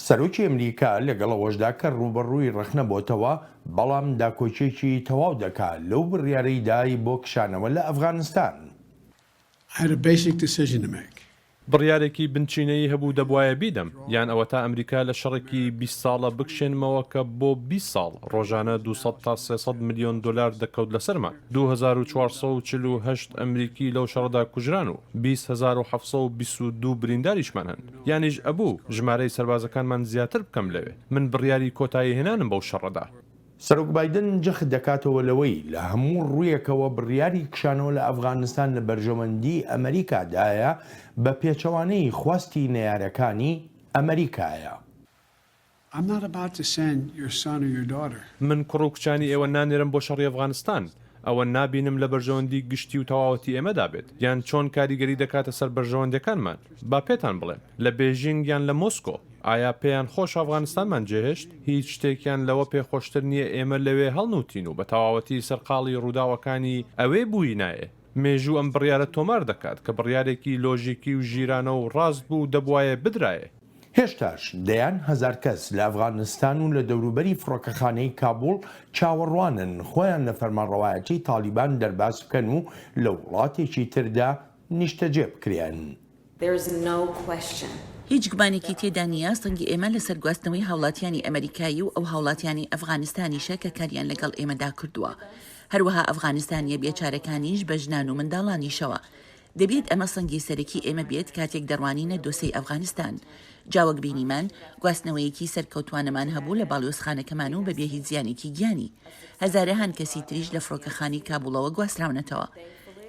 سەرۆکی ئەمریکا لەگەڵەوەشدا کە ڕوبەڕووی ڕەخنەبۆتەوە بەڵام داکۆچێکی تەواو دەکات لەو بڕیارەیدای بۆ کشانەوە لە ئەفغانستان. بڕیارێکی بنچینەی هەبوو دەبوایە بیدەم یان ئەوە تا ئەمریکا لە شەڕێکی 20 ساڵە بکشێنمەوە کە بۆ 20 ساڵ ڕۆژانە 200 تا 300 میلیۆن دلار دەکەوت لەسەرمان. 2448 ئەمریکی لەو شەڕدا کوژران و 20722 برینداریشمان هەن. یانیش ئەبوو ژمارەی سەربازەکانمان زیاتر بکەم لەوێ. من بڕیاری کۆتایی هێنانم بەو شەڕەدا. سەرۆک بایدن جەخت دەکاتەوە لەوەی لە هەموو ڕوویەکەوە بڕیاری کشانەوە لە ئەفغانستان لە بەرژەوەندی ئەمریکادایە بە پێچەوانەی خواستی نەیارەکانی ئەمریکایە. من کوڕ و کچانی ئێوە نانێرم بۆ شەڕی ئەفغانستان. ئەوە نابینم لە بەرژەوەندی گشتی و تەواوەتی ئێمەدا بێت یان چۆن کاریگەری دەکاتە سەر بەرژەوەندەکانمان. با پێتان بڵێم لە بێژینگ یان لە مۆسکۆ ئایا پێیان خۆش ئەفغانستانمان جێهێشت؟ هیچ شتێکیان لەوە پێخۆشتر نییە ئێمە لەوێ هەڵنووتین و بە تەواوەتی سەرقاڵی ڕووداوەکانی ئەوێ بووی نایە. مێژوو ئەم بڕیارە تۆمار دەکات کە بڕیارێکی لۆژیکی و ژیرانە و ڕاست بوو دەبوایە بدرایە. هێشتاش دەیان هەزار کەس لە ئەفغانستان و لە دەوروبەری فڕۆکەخانەی کابوڵ چاوەڕوانن خۆیان لە فەرمانڕەوایەتی تالیبان دەرباز بکەن و لە وڵاتێکی تردا نیشتەجێ بکرێن. هیچ گومانێکی تێدا نیە سەنگی ئێمە لە سەرگواستنەوەی هاوڵاتیانی ئەمریکایی و ئەو هاوڵاتیانی ئەفغانستانیشە کە کاریان لەگەڵ ئێمەدا کردووە. هەروەها ئەفغانستانیە بێچارەکانیش بە ژنان و منداڵانیشەوە. دەبێت ئەمە سەنگی سەرەکی ئێمە بێت کاتێک دەڕوانینە دۆسەی ئەفغانستان. جاوەک بینیمان گواستنەوەیەکی سەرکەوتوانەمان هەبوو لە باڵیۆزخانەکەمان و بەبێ هیچ زیانێکی گیانی. هەزارەهان کەسی تریش لە فڕۆکەخانی کابوڵەوە گواستراونەتەوە.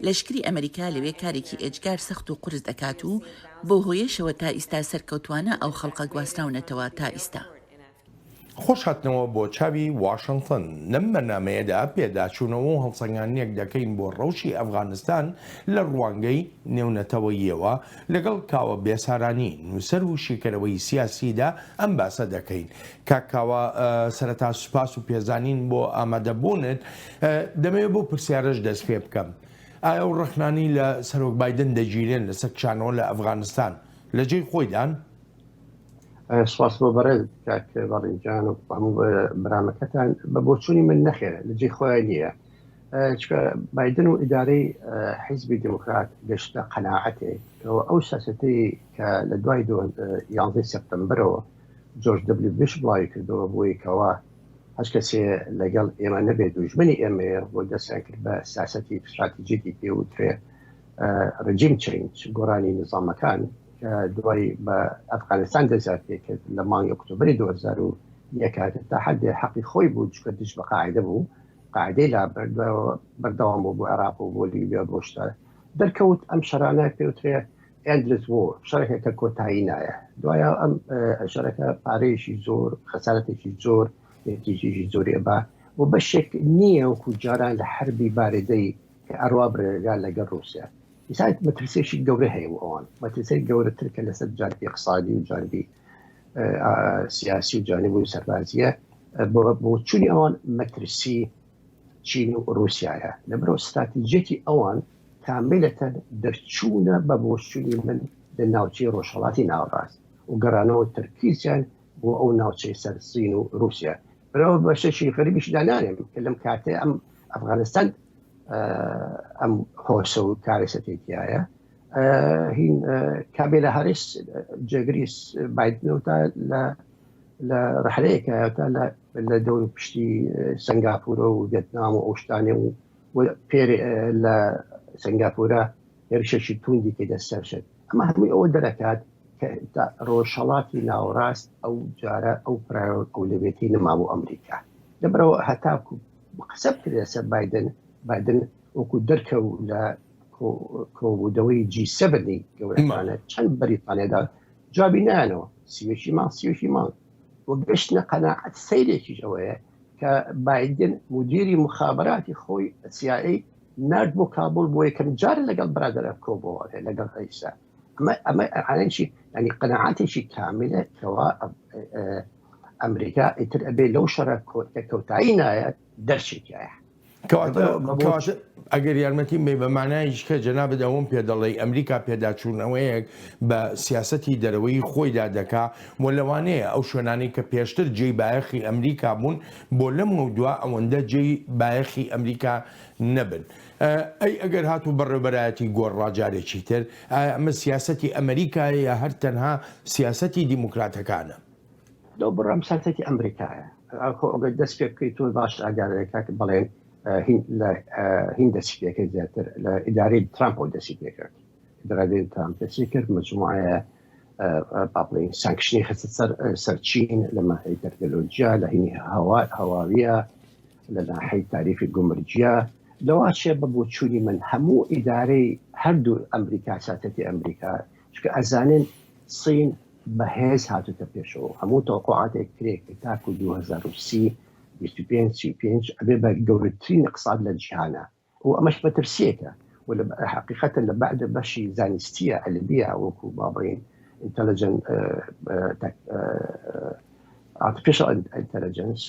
لەشکری ئەمریکا لەوێ کارێکی ئێجگار سەخت و قورس دەکات و بۆ هۆیەشەوە تا ئیستا سەرکەوتوانە ئەو خەڵقە گواستراونەتەوە تا ئیستا. خۆشهاتنەوە بۆ چاوی واشنگتن لەم بەرنامەیەدا پێداچوونەوە و هەڵسەنگانیەک دەکەین بۆ ڕەوشی ئەفغانستان لە ڕوانگەی نێونەتەوەییەوە لەگەڵ کاوە بێسارانی نووسەر و شیکەرەوەی سیاسیدا ئەم باسە دەکەین. کاکاوە سەرەتا سوپاس و پێزانین بۆ ئامادەبوونت. دەمەوێت بۆ پرسیارەش دەست پێ بکەم. ئایا ئەو ڕەخنانی لە سەرۆک بایدن دەگیرێن لەسەر کشانەوە لە ئەفغانستان لە جێی خۆیدان؟ سواس بۆ بەڕێز کاک بەڕێنجان و هەموو برامەکەتان بە بۆچوونی من نەخێرە لە جێی خۆیان نییە. چکە بایدن و ئیدارەی حیزبی دموکرات گەشتە قەناعەتێک ئەو سیاسەتەی کە لە دوای 11 سپتەمبەرەوە جۆرج دەبلیو بوش بڵاوی کردەوە بۆی کەوا هەچ کەسێ لەگەڵ ئێمە نەبێت دوژمنی ئێمەیە بۆ دەستیان کرد بە سیاسەتی استراتیجیکی پێوترێ ڕژیم چێنج گۆڕانی نظامەکان کە دوای بە ئەفغانستان دەزار پێکرد لە مانگی ئۆکتۆبەری 2001 تا حدێ حەقی خۆی بوو چکە دش بە قاعدە بوو قاعدەی لا بەردەوام بوو بۆ عێراق و بۆ لیبیا بۆشتە دەرکەوت ئەم شەرانە پێوترێ ئەندلس وۆر شەڕێکێکە کۆتایی نایە. دوایە ئەم شەرەکە پارەیەکی زۆر خەسارەتێکی زۆر نتیجێکی زۆری بە و بەشێک نییە وەکو جاران لە حربی باردەی کە ئەڕوا برێگان لەگەڵ رووسیا. ئیسایت مەترسێکی گەورە هەیە و ئەوان مەترسەی گەورەتر کە لەسەر جانبی اقتصادی و جانبی سیاسی و جانب و سەربازیە بۆ چوونی ئەوان مەترسی چین و رووسیایە لەبەرەوە استراتیژیەتی ئەوان کاملەتەن دەرچوونە بە بۆچوونی من لە ناوچەی ڕۆژهەڵاتی ناوەڕاست و گەڕانەوە تەرکیزیان بۆ ئەو ناوچەی سەر سین و رووسیا. بەرەوە بەشەشی غەریبیش دانانێم کە لەم کاتێ ئەم ئەفغانستان ئەم هۆسە و کارێسەتێکیایە هین کابێلە هەرس جێگریس بایدنەوەتا لە ڕحلەیەکەتا لە دەور پشتی سنگاپورە و ڤێتنام و ئەوشتانێ و پێر لە سنگاپورە هێرشێکی توندی کە دەستەرشێت. ئەمە هەمووی ئەوە دەرەکات کە ڕۆژهەڵاتی ناوەڕاست ئەو جارە ئەو پرایۆت ئەولەوێتی نەمابوو ئەمریکا. لەبەرەوە هەتاکو قسە بکرێت سەر بایدن وەکو دەرکەوت لە کۆبوودەوەی G7 گەورەکانە چەند بەریتانیادا جوابی نایانەوە سیوێکی مانگ و گەشتنە قەناعەت سەیرێکیش ئەوەیە کە بایدن مدیری مخابراتی خۆی CIA نرد بۆ کابوڵ بۆ یەکەم جارە لەگەڵ برادرە کۆبەوە لەگەڵ ئەیسا. ئەمە ئەعانشی ینی قەناعەتێکی کاملە کەوا ئەمریکا ئیتر ئەبێ لەو شەڕە کۆتایی نایە دەرچێکایە. ئەگەر یارمەتی بێ بە مانایش کە جەنابەت ئەوم پێ دەڵێ ئەمریکا پێداچوونەوەیەک بە سیاسەتی دەرەوەی خۆیدا دەکا و لەوانەیە ئەو شوێنانی کە پێشتر جێی بایەخی ئەمریکا بوون بۆ لەم و دووە ئەوەندە جێی بایەخی ئەمریکا نەبن. ئەی ئەگەر هاتوو بەڕێوەبەرایەتی گۆڕاجارێکی تر ئەمە سیاسەتی ئەمریکایە هەر تەنها سیاسەتی دیموکراتەکانە؟ لەو بڕام سیاسەتی ئەمریکایە ئەگەر دەست پێ بکەیت تۆ باش ئاگادارێکا کە بڵێن هین دەستی پێکرد زیاتر لە ئیدارەی ترامپ دەستی پێکرد ئیدارەی ترامپ دەستی کرد مجموعە بڵێن سانکشنی خستە سەر چین لە ماهەی تەکنۆلۆژیا لە هینی هەواویە لە ناحەی تاریفی گومرجیە لەواشێ بە بۆچوونی من هەموو ئیدارەی هەردوو ئەمریکا سیاسەتی ئەمریکا چکە ئەزانن سین بەهێز هاتوتە پێشەوە هەموو تەوقعاتێک کرێک تاکو 2030 25 ئەبێ بە گەورەترین اقتصاد لە جیهانە و ئەمەش بەترسیەکە و حقیقەتەن لە بعد بەشی زانستیە ئەلبیە وەکو بابڕین intelligent artificial intelligence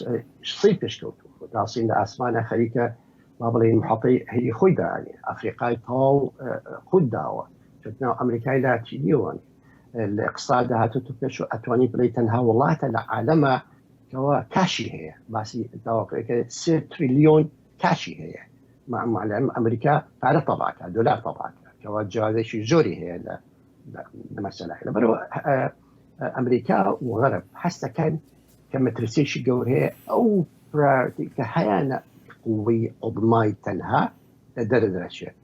صی پێشکەوتو تاسین لە ئاسمانە خەریکە ما بڵێن محەڵی هەیە خۆی داانی ئەفریقای تاو خود داوە چناو ئەمریکای لاتی نیوان لە اقتصاد هاتوتو پێش و ئەتوانی بڵێ تەنها وڵاتە لە عالەمە کەوا کاشی هەیە باسی تاواکە 3 تریلیۆن کاشی هەیە معلم ئەمریکا پارە تەباکە دلار تەباکە کەوا جوازێکی زۆری هەیە لە مەسەلە لەبەرەوە ئەمریکا و غەرب هەستەکەن کە مەترسیێکی گەور هەیە ئەو کە هەیەە قووی عوضمای تەنها لە دەرەدرەچێت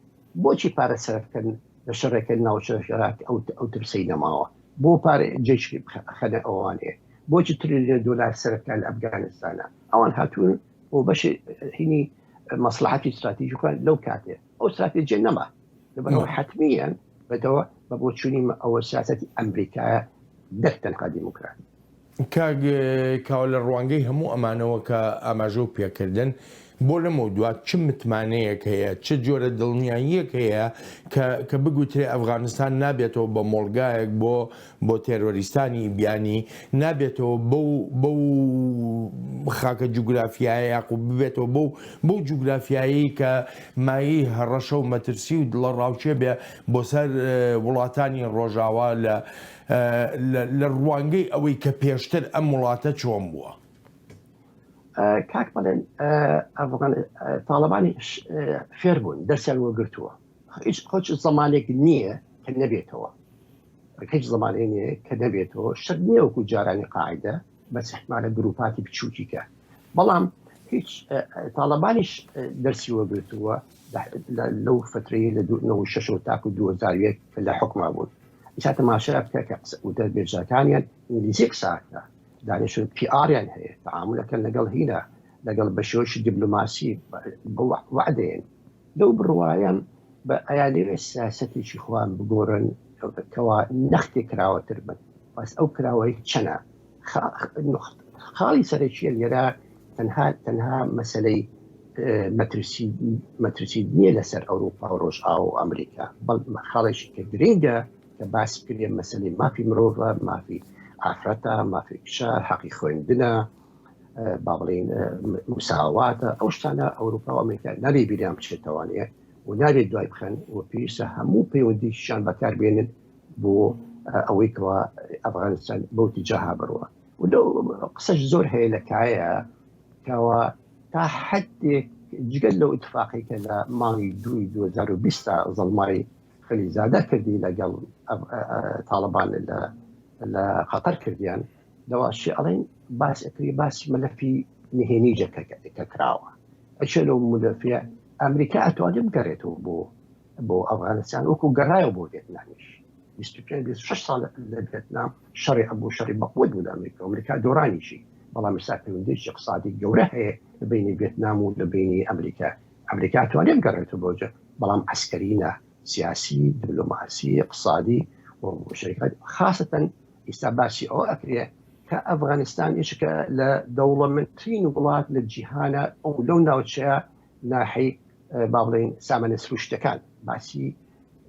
بۆچی پارە سەرکردن لە شەڕێکە ناوچەکە ئەو ترسی نەماوە بۆ پارە جێشکی خەنە ئەوانەیە بۆچی تریلیۆن دلار سەرکان لە ئەفغانستانە ئەوان هاتوون بۆ بەشی هینی مەسلحەتی استراتیژیکان لەو کاتێ ئەو استراتیژیە نەما لەبەرەوە حتمیان بەدەوە بە بۆچوونی ئەوە سیاسەتی ئەمریکایە دەرتەنها دیموکراتی کاوە لە ڕوانگەی هەموو ئەمانەوە کە ئاماژە و پێکردن بۆ لەمە دوات چ متمانەیەک هەیە چه جۆرە دڵنیاییەک هەیە کە بگوترێ ئەفغانستان نابێتەوە بە مۆڵگایەک بۆ تێرۆریستانی بیانی نابێتەوە بەو خاکە جوگرافیایە یاق و ببێتەوە بەو جوگرافیایی کە مایی هەڕەشە و مەترسی و دڵە ڕاوچێ بێ بۆ سەر وڵاتانی ڕۆژاوا لە ڕوانگەی ئەوەی کە پێشتر ئەم وڵاتە چۆن بووە. کاک بڵێن تاالبانی فێر بوون دەرسیان وەگرتووە خۆچ زمانێک نییە کە نەبێتەوە هیچ زمانێ نییە کە نەبێتەوە شت نییە وەکو جارانی قاعدە بەس احتمالە گروپاتی بچووکیکە بەڵام هیچ تاالبانیش دەرسی وەگرتووە لەو فترەیە لە 1996 تاکو 2001 کە لە حکوما بوون ئیساتە ماشرا بکە کە دەربێژەکانیان ئینگلیزی قساکە دانیشتن پی'اریان هەیە تعاملەکەن لەگەڵ هینە لەگەڵ بە شێوەشی دیبلۆماسی وعدەیەن لەو بڕواایان بە ئەیانێوێ سیاسەتێکی خوان بگۆڕن کەوا نەختی کراوەتر بن بەس ئەو کراوەی چەنە خاڵی سەرەکیە لێرە تەنها مەسلەی مەترسی نییە لەسەر ئەوروپا و ڕۆژئاوا و ئەمریکا خاڵێکی کە گرنگە کە باس کردێ مەسلەی مافی مرۆڤە مافی ئافرەتە مافێکشە حەقی خوێندنە با بڵێن مساواتە ئەو شتانە ئەوروپا و ئەمریکا نابێ بیریان بچێتەوانەیە و نابێت دوای بخەن و پێویستە هەموو پەیوەندیشیان بەکاربێنن بۆ ئەوەی کەوا ئەفغانستان بەو تیجاها بڕوە و قسەش زۆر هەیە لە کایە کەوا تا حدێک جگەل لەو ئیتفاقێکە لە مانگی 2020 زەڵمای خەلیزادە کردی لەگەڵ تاالبان لە خەتەر کردیان لەواشی ئەڵێن باسی مەلەفی نهێنیجە کە کراوە ئەچێ لەو ملەفە ئەمریکا ئەتوانێت بگەڕێتەوە بۆ ئەفغانستان وەکو گەڕایەوە بۆ ڤێتنامیش 26 ساڵ لە ڤێتنام شەڕی ئەبوو شەڕی بەقوت بوو لە ئەمریکا دۆڕانیشی بەڵام ئێستا پەیوەندیی اقتصادی گەورە هەیە لە بینی ڤێتنام و لە بینی ئەمریکا ئەتوانێت بگەڕێتەوە بۆجە بەڵام عسکەرینە سیاسی دیبلۆماسی اقتصادی و شرکات خاصەتەن ئێستا باسی ئەوە ئەکرێ کە ئەفغانستان یەکێکە لە دەوڵەمەندترین وڵات لە جیهانە ئەو لەو ناوچەیە ناحەی با بڵێن سامانە سروشتەکان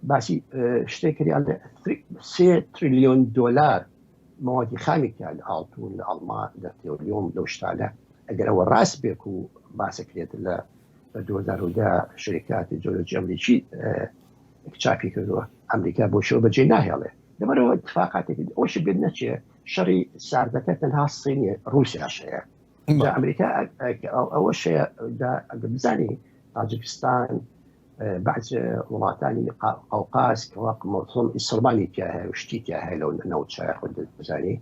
باسی شتێکریان 3 تریلیۆن دلار مەوادی خامیکە لە ئاڵتون لە ئەڵمان لە تێولیۆم لەو شتانە ئەگەر ئەوە ڕاست بێک و باسەکرێت بە 2010 شرکاتی جۆلۆجی ئەمریکی چاپی کردووە ئەمریکا بۆ شەوە بەجێ ناهێڵێ لەبەرەوە اتفاقاتێکی ئەوش بێت نەچێ شەڕی ساردەکە تەنها سینیە رووسیاشەیە ئەمریکا ئەوە شەیە بزانی تاجیکستان بعض وڵاتانی قەوقاز مۆتۆم ئیسڵمانی تیا هەیە و شتی تیا هەیە لەو نەوچە خۆ بزانی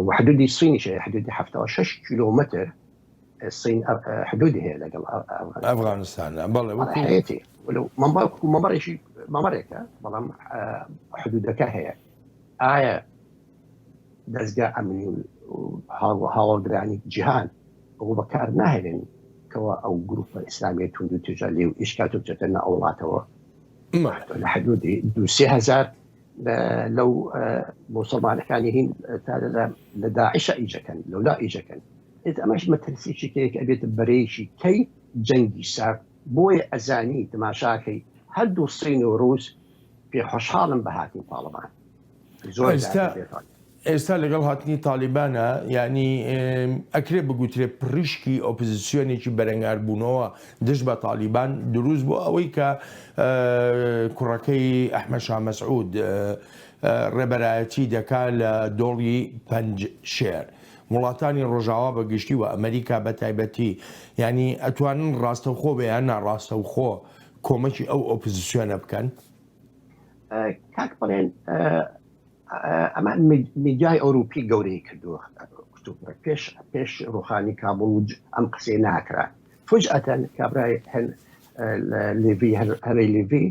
وحدودی سینیشە حدودی 76 کیلۆمتر الصين حدود هي لقل افغانستان بله حياتي ولو ما مر شيء ما مريكا بلام حدودك هي دزقا امني وهاول يعني جهان وبكار ناهلين كوا او جروب اسلامي تندو تجالي واشكاتو تتنا اولاته لحدودي دو 3000 لو مسلمان كان هين لداعش اجا كان لو لا اجا كان إذا مش مترسي شيء كيك أبيت بريشي كي جنگي سار بوي أزاني تماشاكي هدو الصين وروس في حشال بهاتي طالبان ئێستا لەگەڵ هاتنی تالیبانە یعنی ئەکرێ بگوترێ پڕیشکی ئۆپۆزیسیۆنێکی بەرەنگار بوونەوە دژ بە تالیبان دروست بۆ ئەوەی کە کوڕەکەی ئەحمەد شاه مەسعود ڕێبەرایەتی دەکا لە دۆڵی پەنج شێر وڵاتانی ڕۆژاوا بە گشتی و ئەمریکا بە تایبەتی ینی ئەتوانن ڕاستەوخۆ بەیان ناڕاستەوخۆ کۆمەکی ئەو ئۆپۆزیسیۆنە بکەن کاک بڵێن ئەمە میدیای ئەوروپی گەورەی کردووە پێش ڕوحانی کابڵ ئەم قسەی ناکرا فجأەن کابرای لێڤی هەرەی لێڤی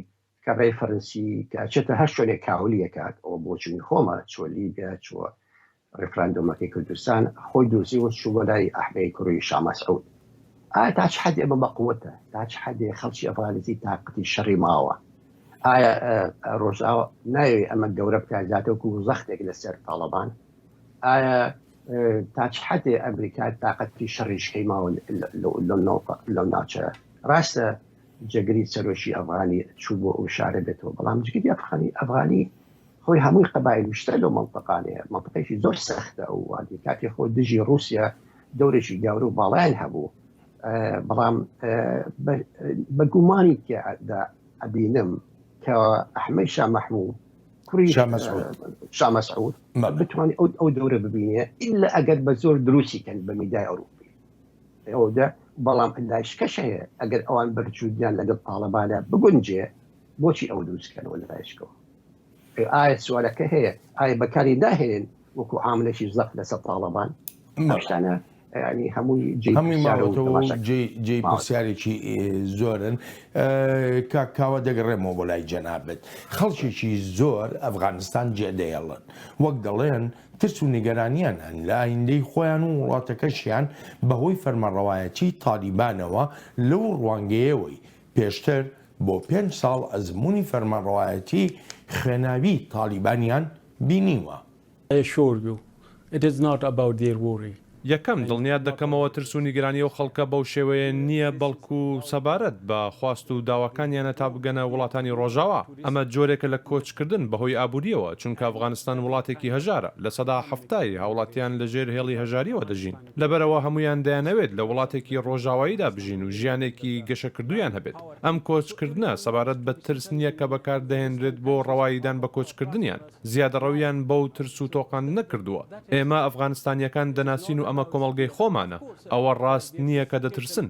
کابرای فەرەنسی کە چێتە هەر شوێنێک کاولیە کات ئەوە بۆچووی خۆمە چوە لیبیا چوە ڕێفراندۆمەکەی کوردستان خۆی دۆزی و چووە لای ئەحمەی کوڕی شاه مەسعود تا چ حەدێ ئەمە بەقووەتە تا چ حەدێ خەڵکی ئەفغانیزی تاقەتی شەڕی ماوە ئایا ڕۆژاوە ناوێ ئەمە گەورە بکاتاتەوەکو زەختێک لەسەر تاڵەبان ئایا تا چ حەدێ ئەمریکا تاقەتی شەڕیشکەی ماوە لەو ناوچە ڕاستە جەگری سەرۆشی ئەفغانی چوو بۆ ئەو شارە بێتەوە بەڵام جگری ئەفغانی خۆی هەمووی قەبایل وشتە لەو مەنتەقانەیە مەنتەقەیەکی زۆر سەختە ئەو وادی کاتی خۆ دژی رووسیا دەورێکی گەورە و باڵیان هەبوو بەڵام بە گومانی تێدا ئەبینم کە ئەحمەد شاه مەحموود کوڕی شاه مەسعود بتوانێت ئەو دەورە ببینێ ئیلا ئەگەر بە زۆر دروستیکەن بە میدیای ئەوروپی ئەودا بەڵام لایشکەش هەیە ئەگەر ئەوان بەرچوودیان لەگەڵ تاڵەبانە بگونجێ بۆچی ئەو دروستکەنەوە لە لایشکەوە ئایا سوالەکە هەیە ئایا بەکاری داهێنن وەکو عاملێکی زەق لەسەر تاڵەبان شتانە ینی هەمووی جێی پرسیارێکی زۆرن کاوە دەگەڕێمەوە بۆ لای جەنابێت خەڵکێکی زۆر ئەفغانستان جێدەیەڵن وەک دەڵێن ترس و نیگەرانیان هەن لە ئایندەی خۆیان و وڵاتەکەشیان بەهۆی فەرمانڕەوایەتی تالیبانەوە لەو ڕوانگەیەوەی پێشتر بۆ 5 ساڵ ئەزمموی فەرمانڕەوایەتی خوێناوی تالیبانیان بینیوە. یەکەم دڵنیات دەکەمەوە ترس و نیگرانی و خەڵکە بەو شێوەیە نییە بەڵکو سەبارەت بە خواست و داواکانیانە تا بگەنە وڵاتانی ڕۆژاوە ئەمە جۆرێکە لە کۆچکردن بەهۆی ئابوووریەوە چونکە ئەفغانستان وڵاتێکی هەژارە لە سەدا هەفتایی هاوڵاتیان لەژێر هێڵی هەژاریەوە دەژین لەبەرەوە هەمویان دەیانەوێت لە وڵاتێکی ڕۆژاواییدا بژین و ژیانێکی گەشەکردویان هەبێت ئەم کۆچکردنە سەبارەت بە ترس نییە کە بەکاردەهێنرێت بۆ ڕەواییدان بە کۆچکردنیان زیادەڕەویان بەو ترس و تۆقان نەکردووە ئێمە ئەفغانستانیەکان دەناسین و ئەمە کۆمەڵگەی خۆمانە ئەوە ڕاست نییە کە دەترسن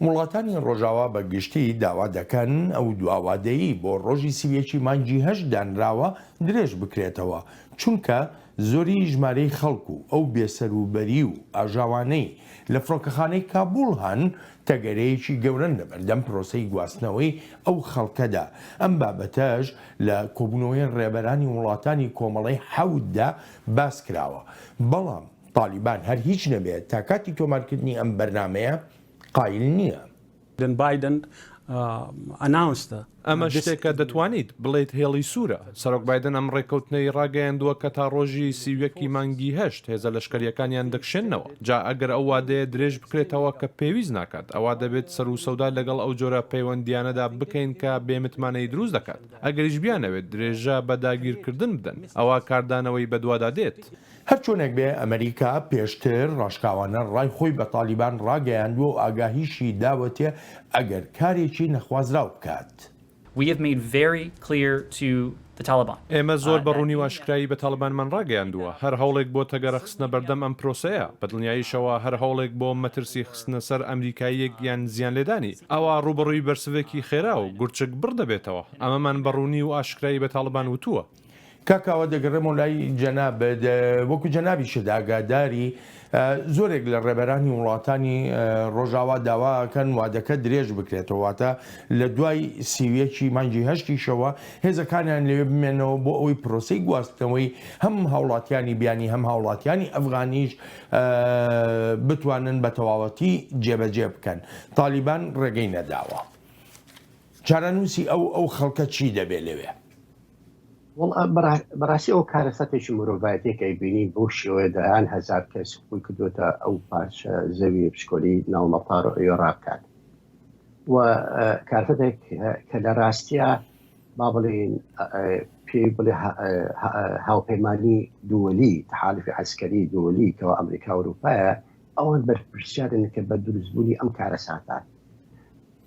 وڵاتانی ڕۆژاوا بە گشتی داوا دەکەن ئەو دواوادەیی بۆ ڕۆژی سیویەکی مانگی هەشت دانراوە درێژ بکرێتەوە چونکە زۆری ژمارەی خەڵکو ئەو بێسەروبەری و ئاژاوانەی لە فڕۆکەخانەی کابوڵ هەن تەگەرەیەکی گەورن لە بەردەم پرۆسەی گواستنەوەی ئەو خەڵکەدا ئەم بابەتەش لە کۆبوونەوەی ڕێبەرانی وڵاتانی کۆمەڵی حەوتدا باس کراوە بەڵام تالیبان هەر هیچ نەبێت تا کاتی تۆمارکردنی ئەم بەرنامەیە قایل نییە. ئەمە شتێکە دەتوانیت بڵێیت هێڵی سوورە سەرۆک بایدن ئەم ڕێکەوتنەی ڕاگەیاندووە کە تا ڕۆژی سیوەکی مانگی هەشت هێزە لەشکریەکانیان دەکشێنەوە جا ئەگەر ئەو وادەیە درێژ بکرێتەوە کە پێویست ناکات ئەوا دەبێت سەر و سەودا لەگەڵ ئەو جۆرە پەیوەندیانەدا بکەین کە بێمتمانەی دروست دەکات ئەگەریش بیانەوێت درێژە بە داگیرکردن بدەن ئەوە کاردانەوەی بەدووادا دێت. هەرچۆنێک بێ ئەمریکا پێشتر ڕاشکاوانە ڕای خۆی بە تالیبان ڕاگەیاندووە و ئاگاهیشی داوەتێ ئەگەر کارێکی نەخوازراو بکات. We have made very clear to the Taliban. ئێمە زۆر بەڕوونی و ئاشکرایی بە تاڵبانمان ڕاگەیاندووە هەر هەوڵێک بۆ تەگەرە خستنە بەردەم ئەم پرۆسەیە بە دڵنیاییشەوە هەر هەوڵێک بۆ مەترسی خستنە سەر ئەمریکاییەک یان زیان لێدانی ئەوە ڕوبەڕووی بەرسڤێکی خێرا و گورچک بڕ دەبێتەوە ئەمەمان بەڕوونی و ئاشکرایی بە تاڵبان وتووە. کاکاوە دەگەڕێم و لای جەناب وەکو جەنابی شداگاداری زۆرێک لە ڕێبەرانی وڵاتانی ڕۆژاوا داواکەن وادەکە درێژ بکرێتەوە واتە لە دوای سیویەکی مانگی هەشتیشەوە هێزەکانیان لێ بمێنەوە بۆ ئەوەی پرۆسەی گواستنەوەی هەم هاوڵاتیانی بیانی هەم هاوڵاتیانی ئەفغانیش بتوانن بە تەواوەتی جێبەجێ بکەن. تالیبان ڕێگەی نەداوە. چارەنووسی ئەو خەڵکە چی دەبێت لەوێ؟ بەڕاستی ئەو کارەسەتێکی مرۆڤایەتێکی بینی بۆ شێوەیە دەیان هەزار کەس خۆی کردوتە ئەو پارچە زەوی پشکۆلی ناومەپار و ئێوە بکات و کارەسەتێک کە لە ڕاستیە با بڵێن پێی بڵێ هاوپەیمانی دووەلی تحالفی عەسکەری دووەلی کەەوە ئەمریکا و ئەوروپایە ئەوان بەرپرسیارن کە بە دروستبوونی ئەم کارەساتان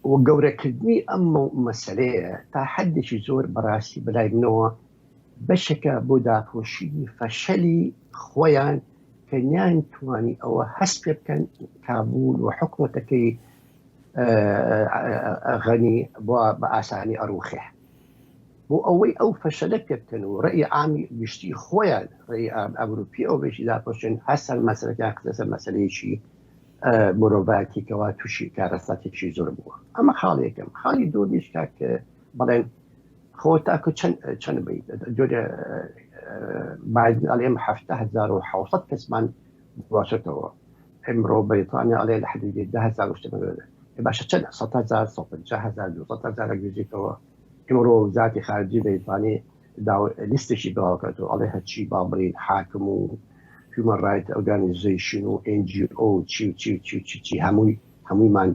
و گەورەکردنی ئەم مەسەلەیە تا حەدێکی زۆر بەڕاستی بەلای منەوە بەشێکە بۆ داپۆشینی فەشەلی خۆیان کە نیان توانی ئەوە هەست پێ بکەن کابول و حکوومەتەکەی غەنی بە ئاسانی ئەڕوخێ بۆ ئەوەی ئەو فەشەلە پێ بکەن و ڕێی عامی گشتی خۆیان ڕێی ئەوروپی ئەو بێژی داپۆشن هەستن مەسەلەکان لەسەر مەسەلەیەکی مرۆڤایەتێکەوە تووشی کارەساتێکی زۆر بووە. ئەمە خاڵێکم خاڵی دووەمیش کە بەڵێن خۆ تاکو چەند بیت بعد ئەڵێم 7,700 کەسمان باشێتەوە ئەمڕۆ بەریتانیا ئەڵێ لە حدودی 10,000 باشە چەند 100,000 150,000 200,000 گوێزیتەوە ئەمڕۆ وزارەتی خارجی بەریتانی لیستێکی بڵاوکەوە ئەڵێ هەرچی با بڵین حاکم و Human Rights Organization و NGO چی هەموویمان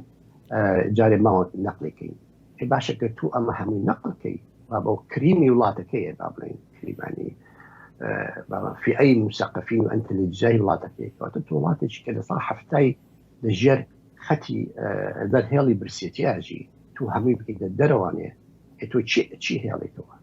جارێ ماوە نەقلەکەین باشە کە تو ئەمە هەمووی نەقلکەی بۆ کریمی وڵاتەکەیە با بڵێن کریمانی فئەی موسەقفین و ئەنتەلیجای وڵاتەکەی کەواتە تو وڵاتێکی کە لەسەڵ هەفتای لەژێر خەتی دەرهێڵی برسێتیاژی تو هەمووی بکەیتە دەرەوانێ تۆ چی هێڵێتەوە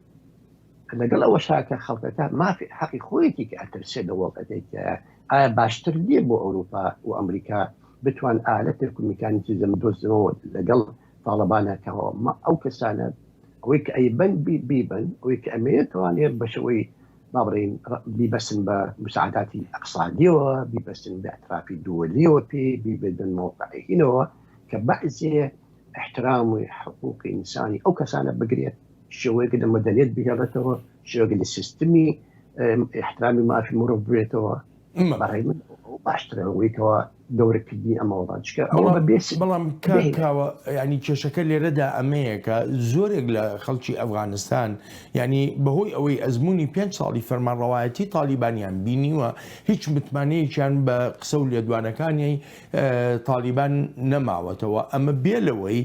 لەگەڵ ئەوە شاکە خەڵکەکە مافی حەقی خۆیەتی کە ئەترسێ لە وڵاتێکە ئایا باشتر نییە بۆ ئەوروپا و ئەمریکا بتوان ئالەتێک و میکانیزم دۆزنەوە لەگەڵ تاڵەبانەکەەوە ئەو کەسانە ئەوەی کە ئەیبەن بیبن ئەوەی کە ئەمەیەتوانێت بەشەوەی بابڕین بیبەسن بە مساعداتی ئەقسادیەوە بیبەسن بە ئەترافی دووەلیەوە پێ بیبدن مۆقعینەوە کە بەعزێ احترامی حقوقی ئینسانی ئەو کەسانە بگرێت شێوەیەکە لە مەدەنیەت بهێڵێتەوە شێوەیەکە لە سیستمی احترامی مافی مرۆڤ بێتەوە بەڕای من باشترەوەیکەوە دەورەکردنی ئەمەوەڵات بەڵام کاکاوە ینی کێشەکە لێرەدا ئەمەیەکە زۆرێک لە خەڵکی ئەفغانستان ینی بەهۆی ئەوەی ئەزمموی 5 ساڵی فەرمانڕەوایەتی تالیبانیان بینیوە هیچ متمانەیەکیان بە قسە و لێدوانەکانی تالیبان نەماوەتەوە ئەمە بێ لەوەی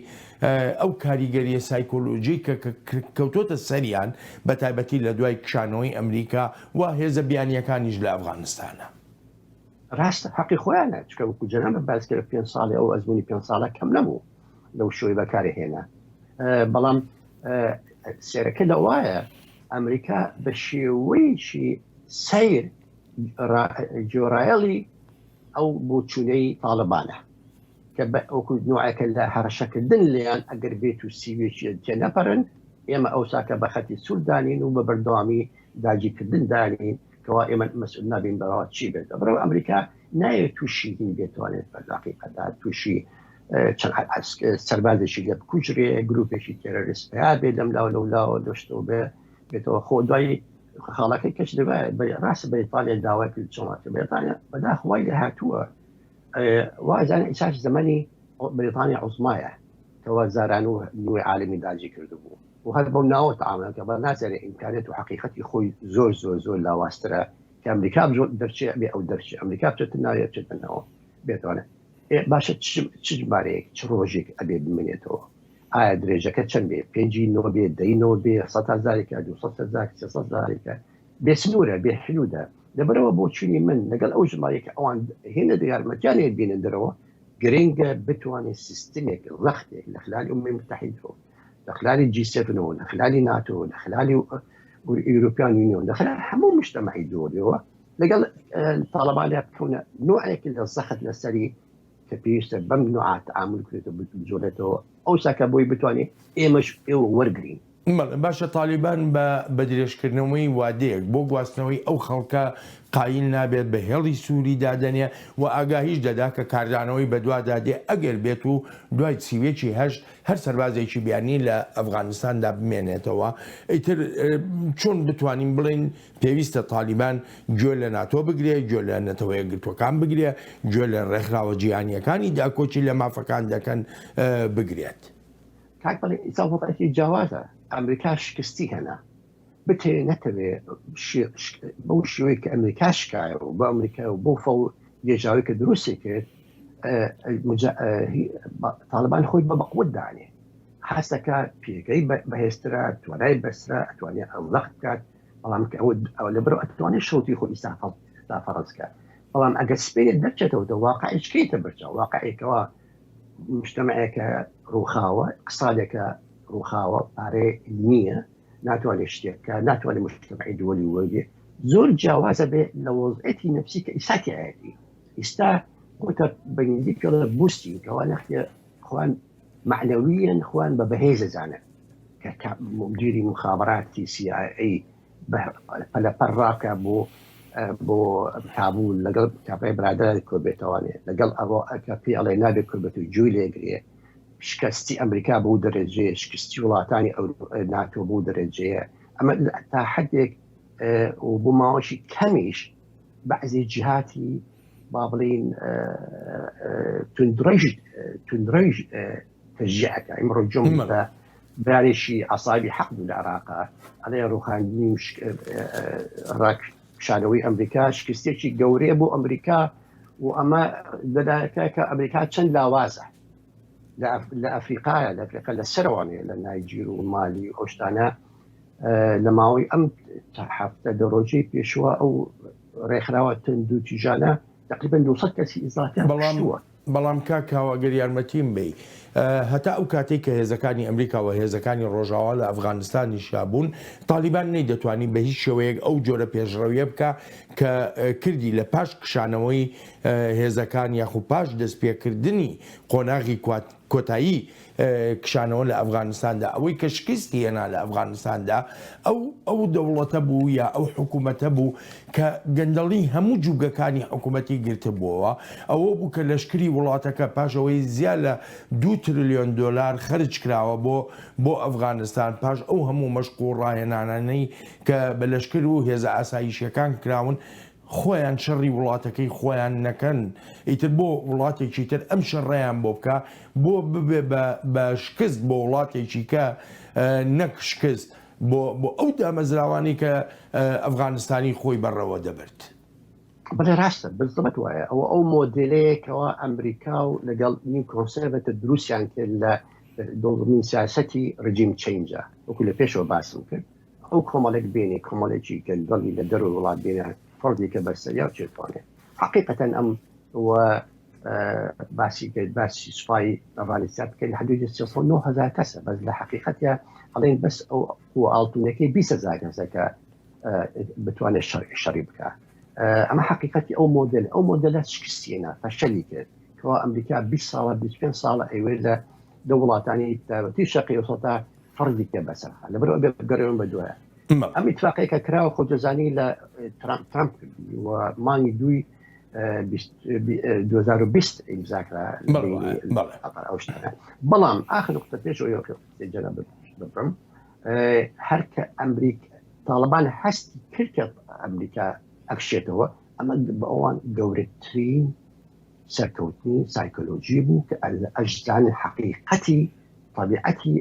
ئەو کاریگەریە سایکۆلۆژی کە کەوتۆتە سەریان بە تایبەتی لە دوای کشانەوەی ئەمریکا و هێزە بیانیەکانیش لە ئەفغانستانە ڕاستە حەقی خۆیانە چکە وەکو جەنابە باسکە 5 ساڵی ئەو ئەزمموی 5 ساڵە کەم نەبوو لەو شوی بەکاری هێنا بەڵام سێرەکە لەوایە ئەمریکا بە شێوەیەکی سیر جۆرایەڵی ئەو بۆچوونەی تاڵبانە کە بە ئەوکو نوعەکە لە هەرشەکردن لیان ئەگەر بێت و سیوێکی تێ نەپەرن ئێمە ئەو ساکە بە خەتی سووددانین و بە بەردەوامی داگیرکردن دانین کەوا ئێمە مەسئول نابین بەڕەوە چی بێت بەڕەوە ئەمریکا نایەت تووشی هین بێتوانێت بەداقیقەدا تووشی چەند سەربازێکی لێ بکوژرێ گروپێکی تێرۆریست پیا بێت لەم لاو لەولاوە دۆشتەوە بێتەوە خۆ دوای خاڵەکەی کەس دەبێت ڕاستە بەریتانیا داوای کرد چۆڵاتی بەریتانیا بەداخوای لە هاتووە وازانە ئیساش زمانی بریتانیا عوزمایە کەوا زاران و نیوەی عالمی داجی کرده بوو و هەر بەو ناوە تەعاملەکە بە نازانێ ئیمکانێت و حقیقەتی خۆی زۆر زۆر زۆر لاوااسترە کە ئەمریکا دەرچێ بێ ئەو دەرچێ ئەمریکا بچێت ناوێ بچێتەوە بێتوانێت باشە چ ژمارەیەک چ ڕۆژێک ئەبێ بمێنێتەوە ئایا درێژەکە چەند بێ 5 بێ 10 بێ 100,000 200,000 300,000 بێ سنوورە بێ حلوودە لەبەرەوە بۆچوونی من لەگەڵ ئەو ژمارەیەکە ئەوان هێنە یارمەتیانێت بینن دەرەوە گرنگە بتوانێت سیستمێک ڕەختێک لە خلالی ئوممی متحیدەوە لە خلالی G7ەوە لە خلالی ناتۆ لە خلالی ئیوروپیان یونیۆن لە خلال هەموو مجتەمەعی دۆریەوە لەگەڵ تاڵبانیا بکەونە نوعێک لە زەخت لەسەری کە پێویستە بەم نوع تعامل کرێتەوە بجۆرێتەوە ئەو ساکە بۆی بتوانێت ئێمەش ئێوە وەرگرین. باشە تالیبان بە درێژکردنەوەی وادەیەک بۆ گواستنەوەی ئەو خەڵکە قایل نابێت بە هێڵی سووری دادەنێ و ئاگاهیش دەدا کە کاردانەوەی بەدوادادێ ئەگەر بێت و دوای سیوێکی هەشت هەر سەربازێکی بیانی لە ئەفغانستاندا بمێنێتەوە ئیتر چۆن بتوانین بڵین پێویستە تالیبان گوێ لە ناتۆ بگرێ گوێ لە نەتەوە یەکگرتوەکان بگرێ گوێ لە ڕێکخراوە جیهانیەکانی داکۆچی لە مافەکان دەکەن بگرێت. کاک بەڵێ ئیساڵەتی جیاوازە ئەمریکا شکستی هەنا بتێ نەتەوێ بەو شێوەیە کە ئەمریکا شکایە و بە ئەمریکا و بۆ فەو لێژاوی کە دروستی کرد تاالبان خۆی بە بەقوت دانێ حەستەکە پێگەی بەهێزترا توانای بەسرا ئەتوانێت ئەڵەخت بکات بەڵام ئەوە لەبەر ئەتوانێت شەوتی خۆی ئیسافەڕزکە بەڵام ئەگەر سپێت دەرچێتەوە واقعیشکەیتە بەرچە واقعێکەوە مجتەمەعێکە ڕووخاوە اقتصادێکە ڕووخاوە پارێ نییە ناتوانێت شتێککە ناتوانێت مجتەمەعی دووەلی وەرگێ زۆر جیاوازە بێ لە وەزعەتی نەفسی کە ئیساتی ئاەتی ئێستا وتە بەنگلیزی پێڵە بوستی کەوا نەخێ خوان معنەویەن خوان بە بەهێز دەزانن کە مدیری مخابراتی CIA پەلەپەر ڕاکە بۆ کابول لەگەڵ کاپای برادرانی کۆبێتەوانێ لەگەڵ ئەوە ئەکە پێڵێ نابێت کۆبێت و جووی لێگرێ شکستی ئەمریکا بۆ دەرەجەیە شکستی وڵاتانی ناتۆ بۆ دەرەجەیە ئەمە تا حدێک و بۆ ماوەشی کەمیش بەعزی جهاتی با بڵین توندڕێژ تەژیعەکە ئەمڕۆ جملە برارێکی عەسابی حەق بوو لە عێراقا ئەڵێ ڕوخاندنی ڕاکشانەوەی ئەمریکا شکستێکی گەورەیە بۆ ئەمریکا و ئەمە دەدایەکە کە ئەمریکا چەند لاوازە لە ئەفریقاە لە ئەفریقا لە سەرەوانەیە لە نایجیر و مالی و ئۆشتانە لە ماوەی ئەم هەفتە دەڕۆژەی پێشوە ئەو ڕێکخراوە تند و تیژانە تقریبا 200 کەسی ئیزافیان بەڵاموە بەڵام کاکاوە گەر یارمەتیم بی هەتا ئەو کاتێک کە هێزەکانی ئەمریکا و هێزەکانی ڕۆژاوا لە ئەفغانستانی شابوون تالیبان نەیدەتوانی بە هیچ شێوەیەک ئەو جۆرە پێشڕەویە بکە کە کردی لە پاش کشانەوەی هێزەکان یاخو پاش دەستپێکردنی قۆناغی کۆتایی کشانەوە لە ئەفغانستاندا ئەوەی کە شکستی هێنا لە ئەفغانستاندا ئەو دەوڵەتە بوو یا ئەو حکوومەتە بوو کە گەندەڵی هەموو جوگەکانی حکوومەتی گرتبووەوە ئەوە بوو کە لەشکری وڵاتەکە پاشەوەی زیاد لە $2 تریلیۆن خرج کراوە بۆ ئەفغانستان پاش ئەو هەموو مەشق و ڕاهێنانانەی کە بە لەشکر و هێزە ئاسایشیەکان کراون خۆیان شەڕی وڵاتەکەی خۆیان نەکەن ئیتر بۆ وڵاتێکی تر ئەم شەڕێیان بۆ بکە بۆ ببێ بە شکست بۆ وڵاتێکی کە نەک شکست بۆ ئەو دامەزراوانی کە ئەفغانستانی خۆی بەڕەوە دەبرد. بەڵێ ڕاستە بزڵەت وایە ئەو مۆدلەیەکەوە ئەمریکا و لەگەڵ نیم کۆنسێڤەتە دروستیان کرد لە دڵنی سیاسەتی ڕژیم چینجە وەکو لە پێشەوە باسم کرد ئەو کۆمەڵێک بینێ کۆمەڵێکی گەندەڵی لە دەرەوە وڵات بینە فەردێکە بەسەریا و چێتوانێت حقیقەتەن ئەم باسی سوپای ئەفغانستان بکەین حدودی 9,000 کەسە بەس لە حقیقەتە هەڵێن بەس ئەو ئاڵتونەکەی 20,000 کەسەکە بتوانێت شەڕی بکە ئەمە حقیقەتی ئەو مۆدلە شکستێنە فەشەلی کرد کەوا ئەمریکا 20 ساڵە 25 ساڵە ئەوێ لە دە وڵاتانی تایبەتی شەرقی ئەوسەتا فەرزێکە بەسەرخە لەبەرەوە بگەڕێون بە دوایە ئەم ئیتفاقەیەکە کراوە خۆجەزانی لە ترامپ و مانگی 2020 ئیمزاکرا ئەوشتانە بەڵام ئاخر نقطە پێشەوە جەناب ببڕم هەر کە تاڵبان هەستی کردکە ئەمریکا ئەکشێتەوە ئەمە بە ئەوان گەورەترین سەرکەوتنی سایکۆلۆژی بوو کە ئەجزان حقیقەتی طبیعەتی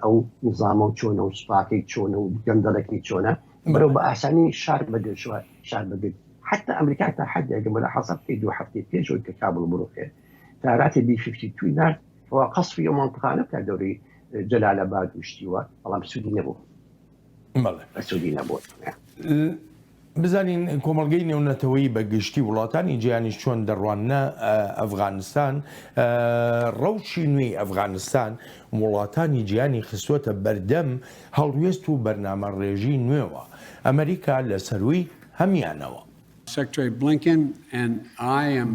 ئەو نظامە و چۆنە و سوپاکەی چۆنە و گەندەڵێکی چۆنە بەرەو بە ئاسانی شار بەدەشوە شار بگرت حتى ئەمریکا تا حدێک ملاحظە بکەیت 2 هەفتەی پێشەوەی کە کابڵ بڕۆکێت تا راتی B-52 نرد و قەسفی ئەو مانتقانە بکە دەوری جەلالەباد وشتیوە بەڵام سوودی نەبوو سوودی نەبوو بزانین کۆمەڵگەی نێونەتەوەی بە گشتی وڵاتانی جیهانیش چۆن دەڕوانە ئەفغانستان ڕەوشی نوێی ئەفغانستان وڵاتانی جیهانی خستوەتە بەردەم هەڵوێست و بەرنامە ڕێژی نوێوە ئەمریکا لە سەروی هەمیانەوە.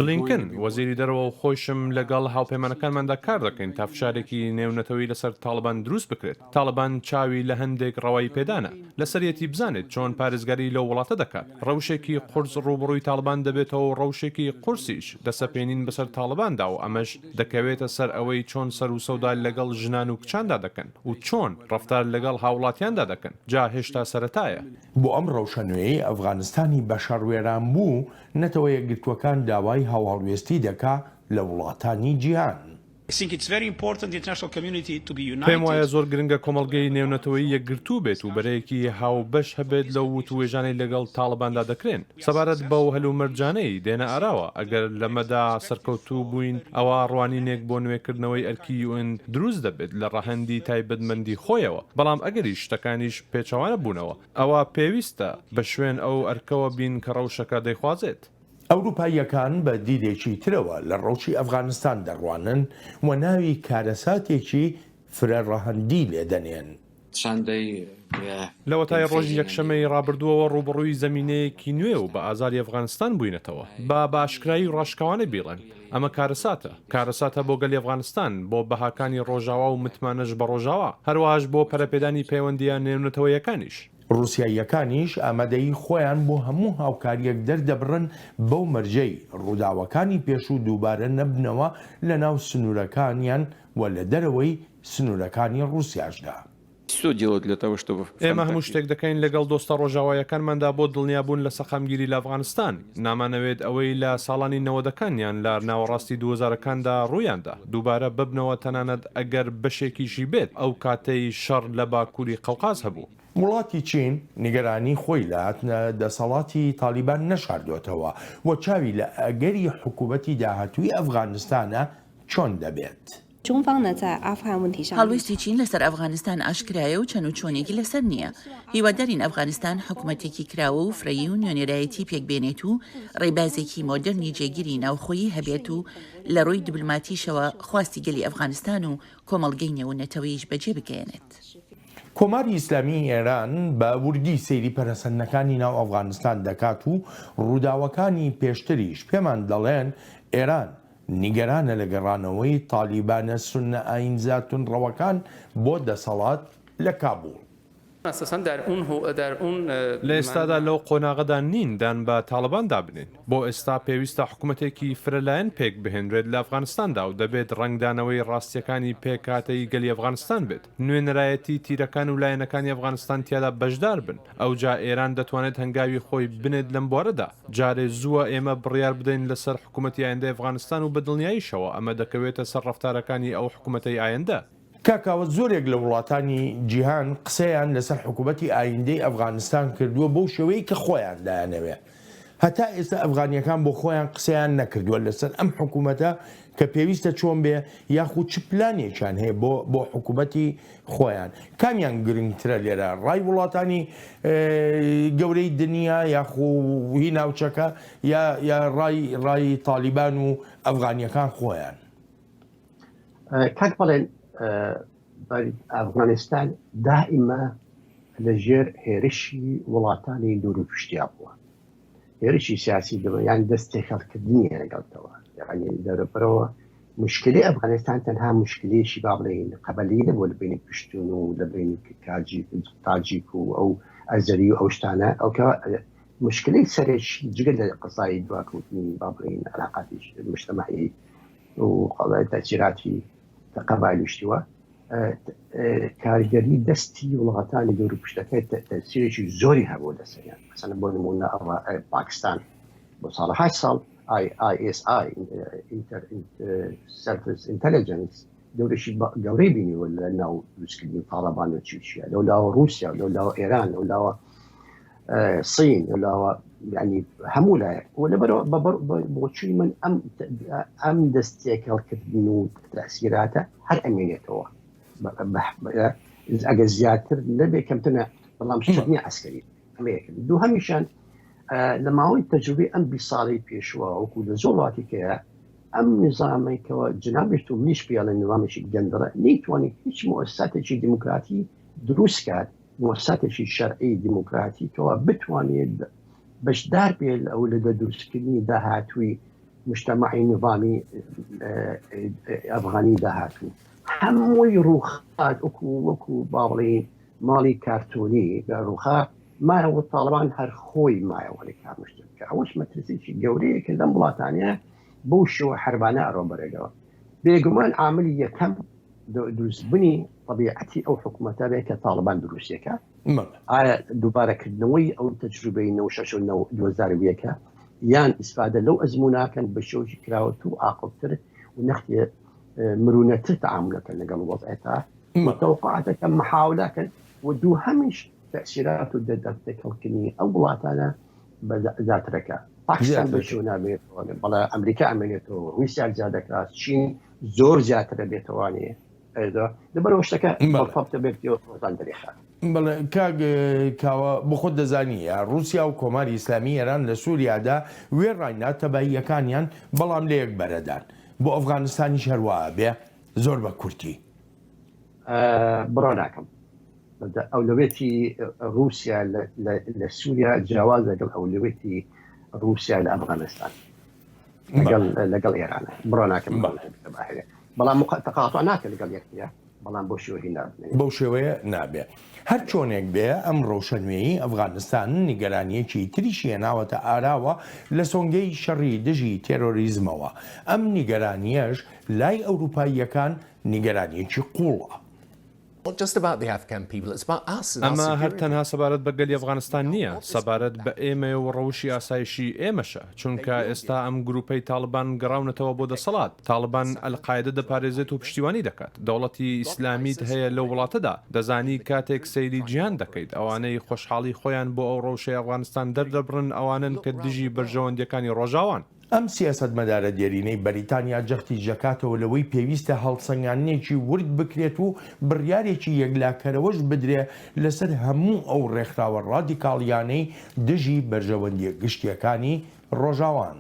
بلینکن وەزیری دەرەوە و خۆشم لەگەڵ هاوپەیمانەکانماندا کار دەکەین تا فشارێکی نێونەتەوەی لەسەر تاڵبان دروست بکرێت. تاڵبان چاوی لە هەندێک ڕەوایی پێدانە لەسەرەتی بزانێت چۆن پارێزگاری لەو وڵاتە دەکات. ڕەوشێکی قورس ڕوبڕووی تاڵبان دەبێتەوە و ڕەوشێکی قورسیش دەسەپێنین بەسەر تاڵباندا و ئەمەش دەکەوێتە سەر ئەوەی چۆن سەر و سەودا لەگەڵ ژنان و کچاندا دەکەن و چۆن ڕەفتار لەگەڵ هاوڵاتیاندا دەکەن. جا هێشتا سەرەتایە. بۆ ئەم ڕەوشە نوێی ئەفغانستانی بەشەڕوێران بوو نەتەوە یەکگرتوەکان داوای هاوهەڵوێستی دەکا لە وڵاتانی جیهان. پێم وایە زۆر گرنگە کۆمەڵگەی نێونەتەوەی یەکگرتوو بێت و بەرەیەکی هاوبەش هەبێت لە وتوێژانەی لەگەڵ تاڵباندا دەکرێن. سەبارەت بەو هەلومەرجانەی دێنە ئاراوە ئەگەر لەمەدا سەرکەوتوو بووین ئەوە ڕوانینێک بۆ نوێکردنەوەی ئەرکی UN دروست دەبێت لە ڕەهەندی تایبەتمەندی خۆیەوە. بەڵام ئەگەری شتەکانیش پێچەوانە بوونەوە ئەوە پێویستە بە شوێن ئەو ئەرکەوە بین کە ڕەوشەکە دەیخوازێت. ئەوروپاییەکان بە دیدێکی ترەوە لە ڕەوشی ئەفغانستان دەڕوانن و ناوی کارەساتێکی فرە ڕەهەندی لێدەنێن. لەوە تای ڕۆژی یەکشەمەی ڕابردووەوە ڕوبڕووی زەمینەیەکی نوێ و بە ئازاری ئەفغانستان بووینەتەوە بە باشکرایی و ڕاشکاوانە بیڵێن. ئەمە کارەساتە بۆ گەلی ئەفغانستان بۆ بەهاکانی ڕۆژاوا و متمانەش بە ڕۆژاوا هەروەهاش بۆ پەرەپێدانی پەیوەندیان نێونەتەوەیەکانیش. رووسیاییەکانیش ئامادەی خۆیان بۆ هەموو هاوکاریەک دەردەبڕن بەو مەرجەی ڕووداوەکانی پێش و دووبارە نەبنەوە لە ناو سنوورەکانیان و لە دەرەوەی سنوورەکانی رووسیاشدا. ئێمە هەموو شتێک دەکەین لەگەڵ دۆستە ڕۆژاوایەکانماندا بۆ دڵنیابوون لە سەقامگیری لە ئەفغانستان. نامانەوێت ئەوەی لە ساڵانی 90ەکانیان لە ناوەڕاستی 2000ەکاندا ڕوویاندا دووبارە ببنەوە تەنانەت ئەگەر بەشێکیشی بێت ئەو کاتەی شەڕ لە باکووری قەوقاز هەبوو. وڵاتی چین نیگەرانی خۆی لە دەسەڵاتی تالیبان نەشاردوێتەوە و چاوی لە ئەگەری حکوومەتی داهاتووی ئەفغانستانە چۆن دەبێت. هەڵوێستی چین لەسەر ئەفغانستان ئاشکرایە و چەند و چۆنێکی لەسەر نییە. هیوادارین ئەفغانستان حکوومەتێکی کراوە و فرەیی و نوێنێرایەتی پێکبێنێت و ڕێبازێکی مۆدرنی جێگیری ناوخۆیی هەبێت و لە ڕووی دیبلۆماتیشەوە خواستی گەلی ئەفغانستان و کۆمەڵگەی نێونەتەوەیش بەجێ بگەێنێت. کۆماری ئیسلامی ئێران بە وردی سەیری پەرەسەندنەکانی ناو ئەفغانستان دەکات و ڕووداوەکانی پێشتریش پێمان دەڵێن ئێران نیگەرانە لە گەڕانەوەی تالیبانە سونە ئاینزاتون ڕەوەکان بۆ دەسەڵات لە کابوڵ. لە ئێستادا لەو قۆناغەدا نین دان بە تاڵبان دابنین. بۆ ئێستا پێویستە حکوومەتێکی فرەلایەن پێک بهێنرێت لە ئەفغانستاندا و دەبێت ڕنگدانەوەی ڕاستیەکانی پێکاتەی گەلی ئەفغانستان بێت. نوێنەرایەتی تیرەکان و لایەنەکانی ئەفغانستان تیادا بەشدار بن. ئەوجا ئێران دەتوانێت هەنگاوی خۆی بنێت لەم بوارەدا. جارێ زووە ئێمە بڕیار بدەین لەسەر حکوومەتی ئایندەی ئەفغانستان و بەدڵنیاییشەوە ئەمە دەکەوێتە سەر ڕەفتارەکانی ئەو حکوومەتەی ئایندە. کاکاوە زۆرێک لە وڵاتانی جیهان قسەیان لەسەر حکوومەتی ئایندەی ئەفغانستان کردووە بەو شێوەیە کە خۆیان دایانەوێ. هەتا ئێستا ئەفغانیەکان بۆ خۆیان قسەیان نەکردووە لەسەر ئەم حکوومەتە کە پێویستە چۆن بێ یاخود چ پلانێکیان هەیە بۆ حکوومەتی خۆیان. کامیان گرنگترە لێرە ڕای وڵاتانی گەورەی دنیا یاخوهی ناوچەکە یا ڕای تالیبان و ئەفغانیەکان خۆیان. کاک بەڵێن ئەفغانستان دائما لەژێر هێرشی وڵاتانی دوورودشتیا بووە. هێرشی سیاسی یان دەستی خەڵکردنی لەگەڵتەوە دەرەبەرەوە مشکلی ئەفغانستان تەنها مشکلێکی با بڵێن قەبەلی نەبوو لە بینی پشتون و لە بینی تاجیک و ئەو ئەزەری و ئەو شتانە ئەوکە مشکلەی سەرێکی جگە لە قسای دواکەوتنی با بڵێن علاقاتی مجتەمەعی و تەأثیراتی قەبایلیشتیوە کاریگەری دەستی وڵاتانی دوورودپشتەکەی تەأثیرێکی زۆری هەبوو لەسەریان. مەسەڵەن بۆ نمونە پاکستان بۆ ساڵ 8 ساڵ ISI Central Intelligence دەورێکی گەورەی بینیوە لە ناو دروستکردنی تاڵەبان و چیشیە لەولاوە رووسیا و لەولاوە ئێران لەولاوە سین لەولاوە ینی هەموو لایە بۆچووی من ئەم دەستێکەڵکردن و تەأسیراتە هەر ئەمێنێتەوە ئەگە زیاتر نەبێ کەمتنە بەڵام شتنی عسکەری دوو هەمیشان لە ماوەی تەجروبەی ئەم 20 ساڵی پێشوە وەکو لە زۆر وڵاتێکەیە ئەم نظامێکەوە جنابێت و منیش پێڵێن نظامێکی گەندەڵە نەیتوانێت هیچ مؤسساتێکی دیموکراتی دروست کات مؤسساتێکی شەرعی دیموکراتیکەوە بتوانێت بەشدار بێت ئەو لە دروستکردنی داهاتووی مجتمعی نظامی ئەفغانی داهاتوو هەمووی ڕووخات وەکو باڵێ ماڵی کارتۆنی ڕووخا مایەوە تاڵبان هەر خۆی مایەوە لە کارمشتن کە ئەوەش مەترسێکی گەورەیە کە لەم وڵاتانەیە بەو شێوە حربانە ئەڕۆ بەرەگەوە بێگومان عاملی یەکەم دروستبوونی طبیعەتی ئەو حکوومەتە بێت کە تاڵبان دروستیەکە ئایا دووبارەکردنەوەی ئەو تەجروبەی 2006 یان ئیسفادە لەو ئەزموناکەن بە شێوەی کراوەت و عاقڵتر و نەختی مرونەتر تعاملەکەن لەگەڵ وەضعێتە متەوقعاتەکە محاولەکەن و دوو هەمیش تأثیرات و دەرکەڵکردنی ئەو وڵاتانە بە زیاترەکە پاکستان بەشێوە نابێتەوە بەڵام ئەمریکا ئەمێنێتەوە رووسیا زیادەکرات چین زۆر زیاترە بێتەوانێ لەبەرەوە شتەکە بەڵفەبتە بێتیۆزان دەرێخات بەڵێ کاوە بخۆت دەزانیە رووسیا و کۆماری ئیسلامی ئێران لە سووریادا وێڕاینا تەباییەکانیان بەڵام لە یەک بەرەدان بۆ ئەفغانستانی هەروەها بێ زۆر بە کورتی بڕۆ ناکەم ئەولەوێتی رووسیا لە سووریا جیاواز لەگەڵ ئەولەوێتی رووسیا لە ئەفغانستان لەگەڵ ئێرانە بڕۆ ناکەم بەڵام تەقاطع ناکە لەگەڵ یەکتیە بەڵام بۆ شێوەی نابێت بەو شێوەیە نابێت هەر چۆنێک بێ ئەم ڕۆشنوێیی ئەفغانستان نیگەرانیەکی تریشیە ناوەتە ئاراوە لە سۆنگەی شەڕی دژی تێرۆریزمەوە ئەم نیگەرانیەش لای ئەوروپاییەکان نیگەرانیەکی قوڵە ئەمە هەر تەنها سەبارەت بە گەلی ئەفغانستان نییە سەبارەت بە ئێمە و ڕەوشی ئاسایشی ئێمەشە چونکە ئێستا ئەم گروپەی تاڵبان گەڕاونەتەوە بۆ دەسەڵات تاڵبان ئەلقاعدە دەپارێزێت و پشتیوانی دەکات دەوڵەتی ئیسلامیت هەیە لەو وڵاتەدا دەزانی کاتێک سەیری جیهان دەکەیت ئەوانەی خۆشحاڵی خۆیان بۆ ئەو ڕەوشەی ئەفغانستان دەردەبڕن ئەوانن کە دژی بەرژەوەندەکانی ڕۆژاوان ئەم سیاست مەدارە دیێرینەی بەریتانیا جەختی ژەکاتەوە لەوەی پێویستە هەڵسەنگاندنێکی ورد بکرێت و بڕیارێکی یەکلاکەرەوەش بدرێ لەسەر هەموو ئەو ڕێکخراوە ڕادیکاڵیانەی دژی بەرژەوەندیە گشتیەکانی ڕۆژاوان.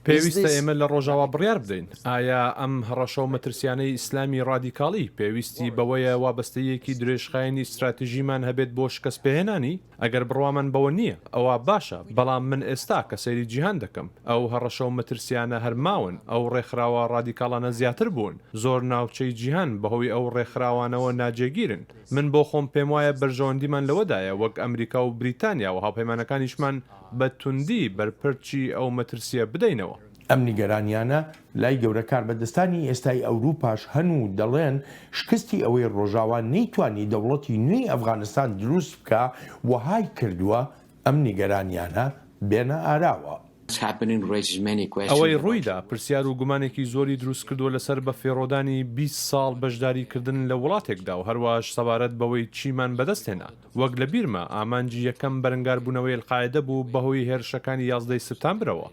پێویستە ئێمە لە ڕۆژاوا بڕیار بدەین ئایا ئەم هەڕەشە و مەترسیانەی ئیسلامی ڕادیکاڵی پێویستی بەوەیە وابەستەیەکی درێژخایەنی استراتیژیمان هەبێت بۆ شکست پێهێنانی ئەگەر بڕوامان بەوە نییە ئەوە باشە بەڵام من ئێستا کە سەیری جیهان دەکەم ئەو هەڕەشە و مەترسیانە هەرماون ئەو ڕێکخراوە ڕادیکاڵانە زیاتر بوون زۆر ناوچەی جیهان بەهۆی ئەو ڕێکخراوانەوە ناجێگیرن من بۆ خۆم پێم وایە بەرژەوەندیمان لەوەدایە وەک ئەمریکا و بریتانیا و هاوپەیمانەکانیشمان بە توندی بەرپەرچی ئەو مەترسیە بدەینەوە. ئەم نیگەرانیانە لای گەورە کاربەدەستانی ئێستای ئەوروپاش هەنوو دەڵێن شکستی ئەوەی ڕۆژاوان نەیتوانی دەوڵەتی نوێی ئەفغانستان دروست بکە وهای کردووە ئەم نیگەرانیانە بێنە ئاراوە. ئەوەی ڕوویدا پرسیار و گومانێکی زۆری دروست کردووە لەسەر بە فێڕۆدانی 20 ساڵ بەشداریکردن لە وڵاتێکدا و هەروەش سەبارەت بەوەی چیمان بەدەستێنا وەک لە بیرمە ئامانجی یەکەم بەرەنگاربوونەوەی ئەلقاعدە بوو بەهۆی هێرشەکانی 11 سپتامبرەوە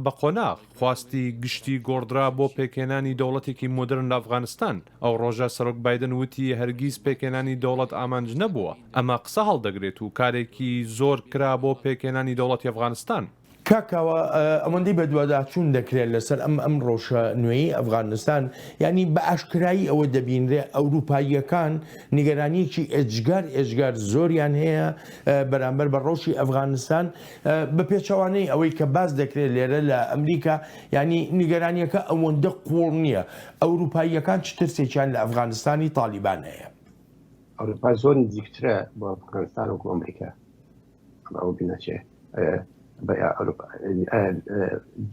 بە قۆناغ خواستی گشتی گۆڕدرا بۆ پێکێنانی دەوڵەتێکی مۆدرن لە ئەفغانستان ئەو ڕۆژە سەرۆک بایدن وتی هەرگیز پێکێنانی دەوڵەت ئامانج نەبووە ئەمە قسە هەڵدەگرێت و کارێکی زۆر کرا بۆ پێکێنانی دەوڵەتی ئەفغانستان. کاکاوە ئەوەندەی بە دوواداچوون دەکرێت لەسەر ئەم ڕۆژە نوێی ئەفغانستان ینی بە ئاشکرایی ئەوە دەبینرێ ئەوروپاییەکان نیگەرانیەکی ئێجگار زۆریان هەیە بەرامبەر بە ڕۆژی ئەفغانستان بە پێچەوانەی ئەوەی کە باز دەکرێت لێرە لە ئەمریکا ینی نیگەرانیەکە ئەوەندە قوڵ نییە ئەوروپاییەکان چ ترسێکیان لە ئەفغانستانی تالیبان هەیە. ئەوروپا زۆر نزیکترە بۆ ئەفغانستان و ئەمریکا ئەو بینەچێ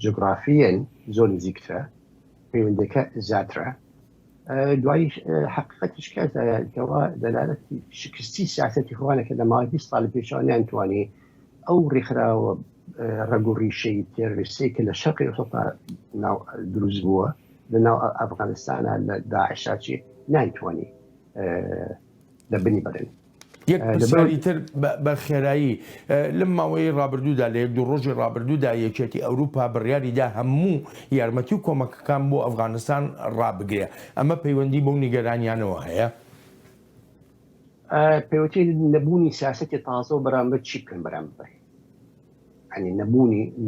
جغرافیەن زۆر نزیکترە پەیوەندەکە زیاترە دوای حقیقەتیش کەسەوە دەلالەتی شکستی سیاسەتی خۆوانەکە لە ماوەی 20 ساڵ پێشەوە نەیانتوانی ئەو ڕێکخراوە ڕێگ و ڕیشەی تێڕویستەی کە لە شەرقی ئەوروپا دروست بووە لە ناو ئەفغانستانە لە داعشاچی نانتوانی لە بنی بەرن. یەک پرسیاری تر بە خێرایی لەم ماوەی ڕابردوودا لە یەک دوو ڕۆژی ڕابردوودا یەکێتی ئەوروپا بڕیاریدا هەموو یارمەتی و کۆمەکەکان بۆ ئەفغانستان ڕابگرێ ئەمە پەیوەندی بەو نیگەرانیانەوە هەیە پێوتری نەبوونی سیاسەتی تازە و بەرامبەر چی بکەن بەرامبەر ینی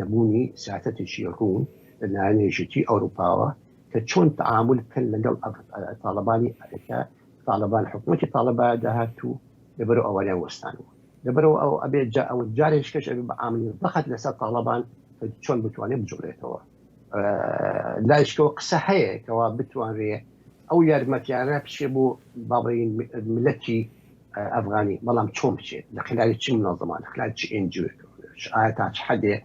نەبوونی سیاسەتێکی ڕوون لە نانێژێتی ئەوروپاوە کە چۆن تەعامل بکەن لەگەڵ تاالبانی ئەرەکە تاالبان حکوومەتی تاالبان داهاتوو لەبەرەوە ئەوانیان وەستانەوە لەبەرەوە ئەو ئەبێت ئەو جارێکش ئەبێ بە عاملی بەخەت لەسەر تاالبان چۆن بتوانێت بجوڵێتەوە لایشکەوە قسە هەیە کەوا بتوانرێ ئەو یارمەتیانە پشێ بۆ بابڕین ملەتی ئەفغانی بەڵام چۆن بچێت لە خلال چ مناظمان خلال چ NGO ئایا تا چ حدێ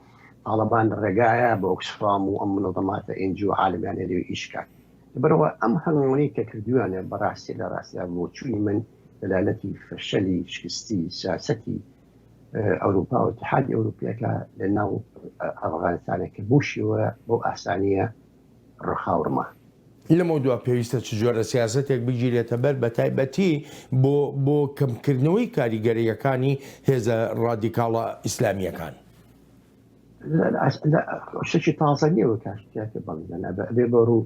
تاالبان ڕێگایە بە ئۆکسفام و ئەم منظماتە NGO عالمیان لێ ئیشکات لەبەرەوە ئەم هەمووی کە کردویانە بەڕاستی لە ڕاستیا بۆ چووی من دلالەتی فەشەلی شکستی سیاسەتی ئەوروپا و اتحادی ئەوروپیەکە لە ناو ئەفغانستانێکە بوشیوە بۆ ئاسانیە ڕخاورمە لەمە دووە پێویستە چ جۆرە سیاسەتێک بگیرێتە بەر بە تایبەتی بۆ کەمکردنەوەی کاریگەریەکانی هێزە ڕادیکاڵە ئیسلامیەکان شتێکی تازە نیەوە کاشتێکە بەڵێنە بێ بە ڕوو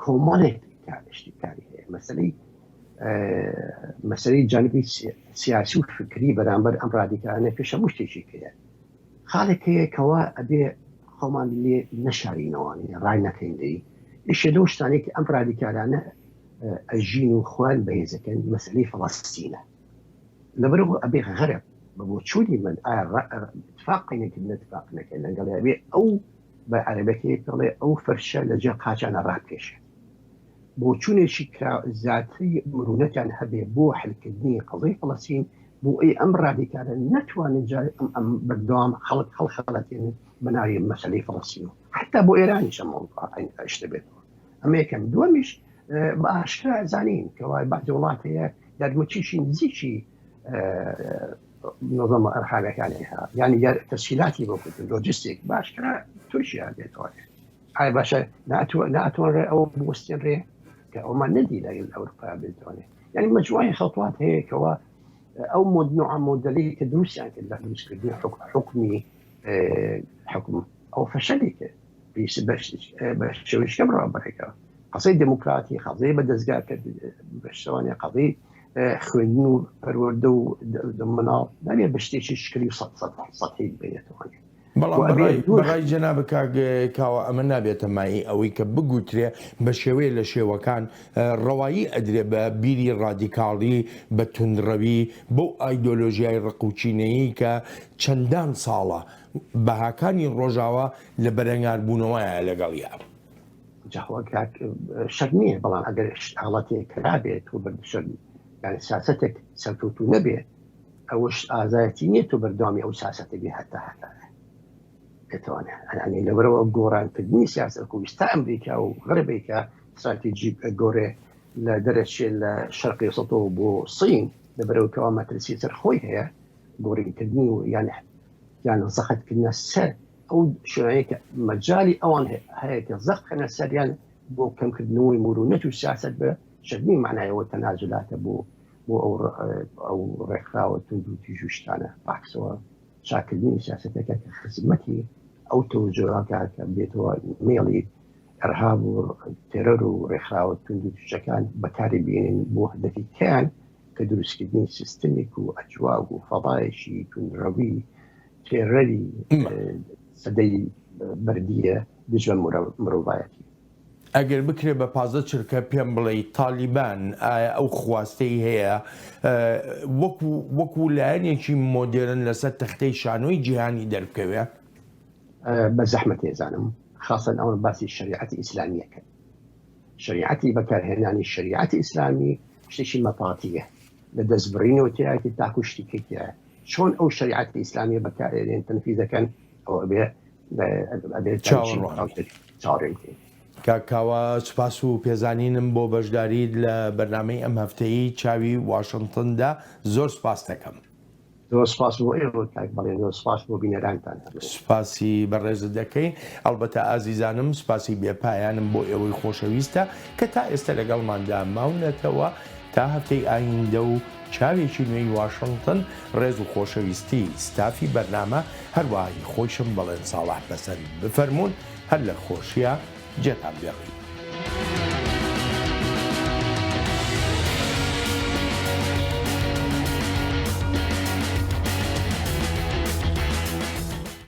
کۆمەڵێک کارشتی کاری هەیە مەسەلەی جانبی سیاسی و فکری بەرامبەر ئەم ڕادیکالانە پێش هەموو شتێکی هەیە خاڵێک هەیەکەوە ئەبێ خۆمان لێ نەشارینەوەی ڕای نەکەیندەی ئیشە لەو شتانێکی ئەم ڕادیکالانە ئەژین و خوان بەهێزەکەن مەسەلەی فەڵەستینە لەبەرەوە ئەبێ غەرب بۆ چوونی من اتفاقینێکی نەتفاق نەکەن لەگەڵ ئەبێ ئەو بە عەرەبەکەی پێڵێ ئەو فەرشە لەجێ قاچانە ڕاکێشێ بۆ چوونێکی زیاتری مرونەتیان هەبێ بۆ حلکردنی قەزەی فەڵەستین بۆ ئەی ئەم ڕادیکالە نەتوانێت ئەم بەردەوام خەڵەتێن بەناوی مەسەلەی فەڵەستین و حتا بۆ ئێرانیش ئەم شتە بێتەوە ئەمە یەکەم دووەمیش بە ئاشکرا زانین کەوای بەعزی وڵات هەیە یارمەتیشی نزیکی نظام ئەرحامەکانی هەیە یانی تەسهیلاتی بۆ کردن لۆجستیک باشکرا تووشی بێتەوە ئایا باشە ناتوانڕێ ئەوە بوەستێنڕێ کە ئەومان نەدی لە ئەوروپا بێتوانێت یعنی مجموعی خەڵاتوات هەیە کەەوە ئەو نوع مۆدلی کە دروستیان کرد لە دروستکردنی حکمی حکم ئەو فەشەلێکە بە شێوەیەکە بڕابەرێکەوە قەزەی دموکراتی قەزەی بەدەستگا کرد بەشتوانێ قەزەی خوێندن و پەروەردە و مناڵ نابێ بە شتێکی شکلی و سەدهی بێتوانێت بەڵام بەڕای جەنابە کاوە ئەمە نابێتە مای ئەوەی کە بگوترێ بە شێوەیە لە شێوەکان ڕەوایی ئەدرێ بە بیری ڕادیکاڵی بە توندڕەوی بۆ ئایدۆلۆژیای ڕقوچینەیی کە چەندان ساڵە بەهاکانی ڕۆژاوە لە بەرەنگاربوونەوەیە لەگەڵیا شەک نییە بەڵام ئەگەر حاڵەتێک کرابێت و بەردەشەر یعنی سیاسەتێک سەرکەوتوو نەبێت ئەوەش ئازایەتی نییە تۆ بەردەوامی ئەو سیاسەتە بێ هەتا دەتوانێت ئەنی لەبەرەوە گۆڕانکردنی سیاسەت کوردستان ئەمریکا و غەربێکە استراتیژی گۆڕێ لە دەرەچێت لە شەرقی سەتەوە بۆ سین لەبەرەوەکەوە مەترسی سەر خۆی هەیە گۆڕینکردنی و یان زەخەتکردنە سەر ئەو شوێنەیە کە مەجای ئەوان هەیە کە زەخەنە سەریان بۆ کەمکردنەوەی مرونەت و سیاست بە شەدنی معنایەوە تەنازلاتە بۆ ئەو ڕێکخراوە تونند و تیژوشتانە باکسەوە چاکردنی سیاستەکە کە خزمەتی ئەو تەوجۆراکە کە بێتەوە مێڵی ئەرهاب و تێرەر و ڕێکخراوە تونند و توشەکان بەکاری بێنین بۆ هەدەفی کیان کە دروستکردنی سیستەمێک و ئەجواگ و فەضایشی توندڕەوی تێرەری سەدەی بەردیە دژە مرۆڤایەتی ئەگەر بکرێ بە پازە چرکە پێم بڵێ تالیبان ئایا ئەو خواستەی هەیە وەکو لایەنێکی مۆدێرن لەسەر تەختەی شانۆی جیهانی دەربکەوێ بە زەحمەت ێزانم خاصن ئەوە باسی شریعەتی ئیسلامیەکە شریعەتی بەکارهێنانی شریعەتی ئیسلامی شتێکی مەپاتیە لە دەستبڕینەوە تایەتی تاکو شتێکێکە چۆن ئەو شریعەتی ئیسلامی بەکارهێنێن تەنفیزەکەن ئەوە ئەبێت چاڕێنکە کاکاوە سوپاس و پێزانینم بۆ بەشداریت لە بەرنامەی ئەم هەفتەیی چاوی واشنگتندا زۆر سپاس دەکەم زۆر سپاس بۆ ئێوە بڵێن زۆر سپاس بۆ بینەرانتان سپاسی بەڕێزت دەکەین ئەلبەتە ئازیزانم سپاسی بێپایانم بۆ ئێوەی خۆشەویستە کە تا ئێستا لەگەڵماندا ماونەتەوە تا هەفتەی ئایندە و چاوێکی نوێی واشنگتن ڕێز و خۆشەویستی ستافی بەرنامە هەروەهی خۆشم بەڵێن ساڵح بەسەر بفەرمونون هەر لە خۆشیە جێتان بێڕی